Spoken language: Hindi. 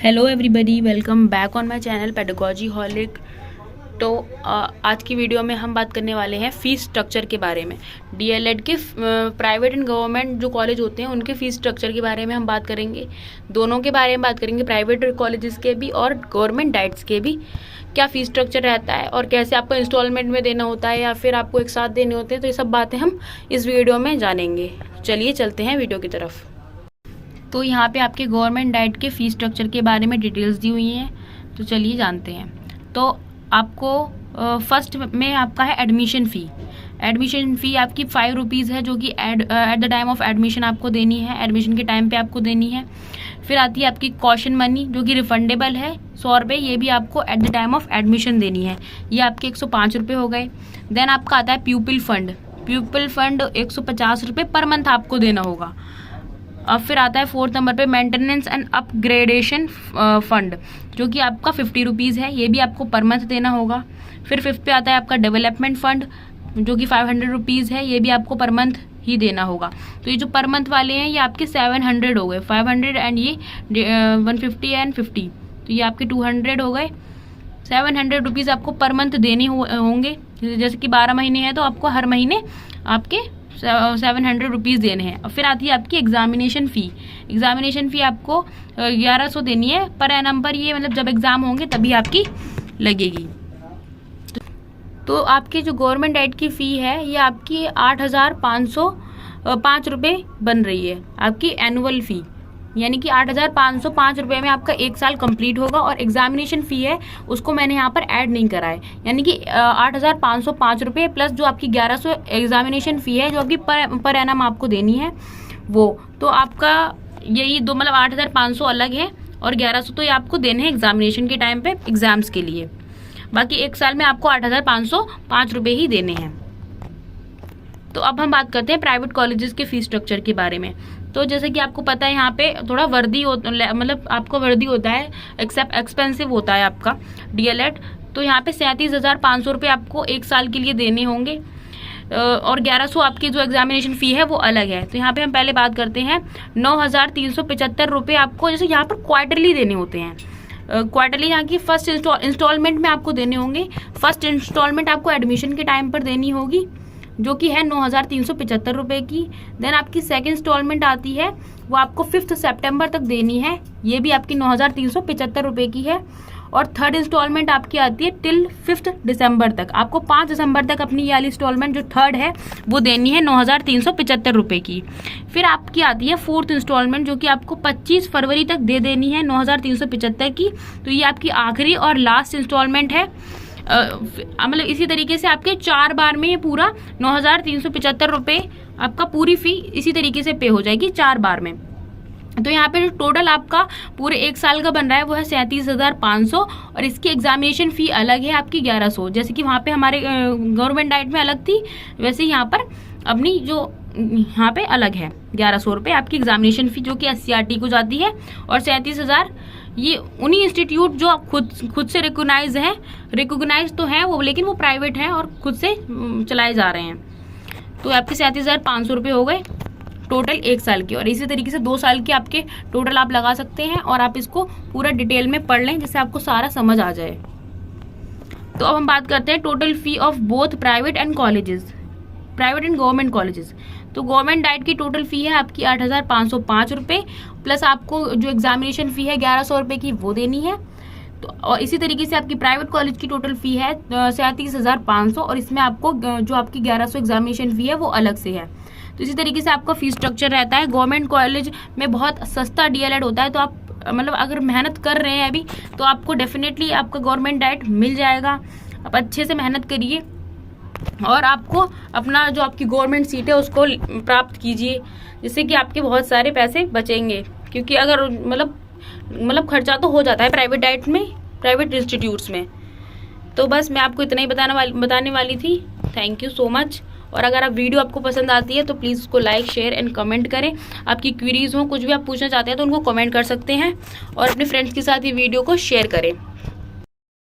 Hello everybody, welcome back on my channel pedagogy हॉलिक। तो आज की वीडियो में हम बात करने वाले हैं फ़ीस स्ट्रक्चर के बारे में। डीएलएड के प्राइवेट एंड गवर्नमेंट जो कॉलेज होते हैं उनके फ़ीस स्ट्रक्चर के बारे में हम बात करेंगे। दोनों के बारे में बात करेंगे, प्राइवेट कॉलेजेस के भी और गवर्नमेंट डाइट्स के भी। क्या फ़ीस स्ट्रक्चर रहता है और कैसे आपको इंस्टॉलमेंट में देना होता है या फिर आपको एक साथ देने होते हैं, तो ये सब बातें हम इस वीडियो में जानेंगे। चलिए चलते हैं वीडियो की तरफ। तो यहाँ पे आपके गवर्नमेंट डाइट के फ़ीस स्ट्रक्चर के बारे में डिटेल्स दी हुई हैं, तो चलिए जानते हैं। तो आपको फर्स्ट में आपका है एडमिशन फ़ी। एडमिशन फ़ी आपकी 5 रुपीज़ है, जो कि at the time of admission आपको देनी है, एडमिशन के टाइम पे आपको देनी है। फिर आती है आपकी कॉशन मनी, जो कि रिफंडेबल है 100 रुपये, ये भी आपको at the time of admission देनी है, ये आपके 105 रुपये हो गए। देन आपका आता है प्यूपिल फ़ंड। प्यूपिल फ़ंड 150 रुपये पर मंथ आपको देना होगा। अब फिर आता है 4th नंबर पे मेंटेनेंस एंड अपग्रेडेशन फंड, जो कि आपका 50 रुपीज़ है, ये भी आपको पर मंथ देना होगा। फिर 5th पे आता है आपका डेवलपमेंट फंड, जो कि 500 रुपीज़ है, ये भी आपको पर मंथ ही देना होगा। तो ये जो पर मंथ वाले हैं ये आपके 700 हो गए, 500 एंड ये 150 एंड 50, तो ये आपके 200 हो गए। 700 रुपीज़ आपको पर मंथ देने होंगे। जैसे कि 12 महीने हैं तो आपको हर महीने आपके 700 रुपीज़ देने हैं। और फिर आती है आपकी एग्जामिनेशन फ़ी। एग्जामिनेशन फ़ी आपको 1100 देनी है पर एनम पर, ये मतलब जब एग्ज़ाम होंगे तभी आपकी लगेगी। तो आपकी जो गवर्नमेंट डाइट की फ़ी है ये आपकी 8,505 रुपये बन रही है, आपकी एनुअल फ़ी, यानी कि 8,505 रुपये में आपका 1 साल कंप्लीट होगा। और एग्जामिनेशन फ़ी है उसको मैंने यहाँ पर ऐड नहीं करा है, यानी कि 8,505 रुपये प्लस जो आपकी 1100 एग्जामिनेशन फ़ी है, जो आपकी पर एनम आपको देनी है वो। तो आपका यही दो, मतलब 8,500 अलग है और 1100 तो ये आपको देने हैं एग्जामिनेशन के टाइम पे एग्ज़ाम्स के लिए। बाकी 1 साल में आपको 8,505 रुपये ही देने हैं। तो अब हम बात करते हैं प्राइवेट कॉलेजेस के फ़ीस स्ट्रक्चर के बारे में। तो जैसे कि आपको पता है यहाँ पे थोड़ा वर्दी मतलब आपको वर्दी होता है, एक्सपेंसिव होता है आपका डीएलएड। तो यहाँ पे 37,500 रुपये आपको 1 साल के लिए देने होंगे और 1100 आपकी जो एग्जामिनेशन फ़ी है वो अलग है। तो यहाँ पे हम पहले बात करते हैं 9,375 रुपये आपको जैसे यहाँ पर क्वार्टरली देने होते हैं। क्वार्टरली यहाँ की फर्स्ट इंस्टॉलमेंट में आपको देने होंगे। फर्स्ट इंस्टॉलमेंट आपको एडमिशन के टाइम पर देनी होगी, जो कि है 9,375 रुपये की। देन आपकी सेकंड इंस्टॉलमेंट आती है, वो आपको 5 सितंबर तक देनी है, ये भी आपकी 9,375 रुपये की है। और थर्ड इंस्टॉलमेंट आपकी आती है टिल 5 दिसंबर तक, आपको 5 दिसंबर तक अपनी ये वाली इंस्टॉलमेंट जो थर्ड है वो देनी है 9,375 रुपये की। फिर आपकी आती है 4th इंस्टॉलमेंट, जो कि आपको 25 फरवरी तक दे देनी है 9,375 की। तो ये आपकी आखिरी और लास्ट इंस्टॉलमेंट है। मतलब इसी तरीके से आपके 4 बार में ये पूरा 9,375 रुपये आपका पूरी फ़ी इसी तरीके से पे हो जाएगी 4 बार में। तो यहाँ पे जो टोटल आपका पूरे 1 साल का बन रहा है वो है 37,500 और इसकी एग्जामिनेशन फ़ी अलग है आपकी 1100। जैसे कि वहाँ पे हमारे गवर्नमेंट डाइट में अलग थी, वैसे यहाँ पर अपनी जो यहाँ पे अलग है 1100 रुपये आपकी एग्जामिनेशन फ़ी, जो कि SCRT को जाती है। और 37,000 ये उन्हीं इंस्टीट्यूट जो खुद से रिकोगनाइज तो हैं वो, लेकिन वो प्राइवेट हैं और खुद से चलाए जा रहे हैं। तो आपके 37,500 रुपये हो गए टोटल 1 साल की। और इसी तरीके से 2 साल के आपके टोटल आप लगा सकते हैं और आप इसको पूरा डिटेल में पढ़ लें जिससे आपको सारा समझ आ जाए। तो अब हम बात करते हैं total fee of both private and government colleges. तो गवर्नमेंट डाइट की टोटल फ़ी है आपकी 8,505 रुपये, प्लस आपको जो एग्जामिनेशन फ़ी है 1100 रुपये की वो देनी है। तो और इसी तरीके से आपकी प्राइवेट कॉलेज की टोटल फ़ी है 37,500 और इसमें आपको जो आपकी 1100 एग्जामिनेशन फ़ी है वो अलग से है। तो इसी तरीके से आपका फ़ीस स्ट्रक्चर रहता है। गवर्नमेंट कॉलेज में बहुत सस्ता डीएलएड होता है, तो आप मतलब अगर मेहनत कर रहे हैं अभी तो आपको डेफिनेटली आपका गवर्नमेंट डाइट मिल जाएगा। आप अच्छे से मेहनत करिए और आपको अपना जो आपकी गवर्नमेंट सीट है उसको प्राप्त कीजिए, जिससे कि आपके बहुत सारे पैसे बचेंगे। क्योंकि अगर मतलब खर्चा तो हो जाता है प्राइवेट डाइट में, प्राइवेट इंस्टीट्यूट्स में। तो बस मैं आपको इतना ही बताने वाली थी। Thank you so much. और अगर आप वीडियो आपको पसंद आती है तो प्लीज़ उसको लाइक, शेयर एंड कमेंट करें। आपकी क्वेरीज हो, कुछ भी आप पूछना चाहते हैं तो उनको कमेंट कर सकते हैं और अपने फ्रेंड्स के साथ ये वीडियो को शेयर करें।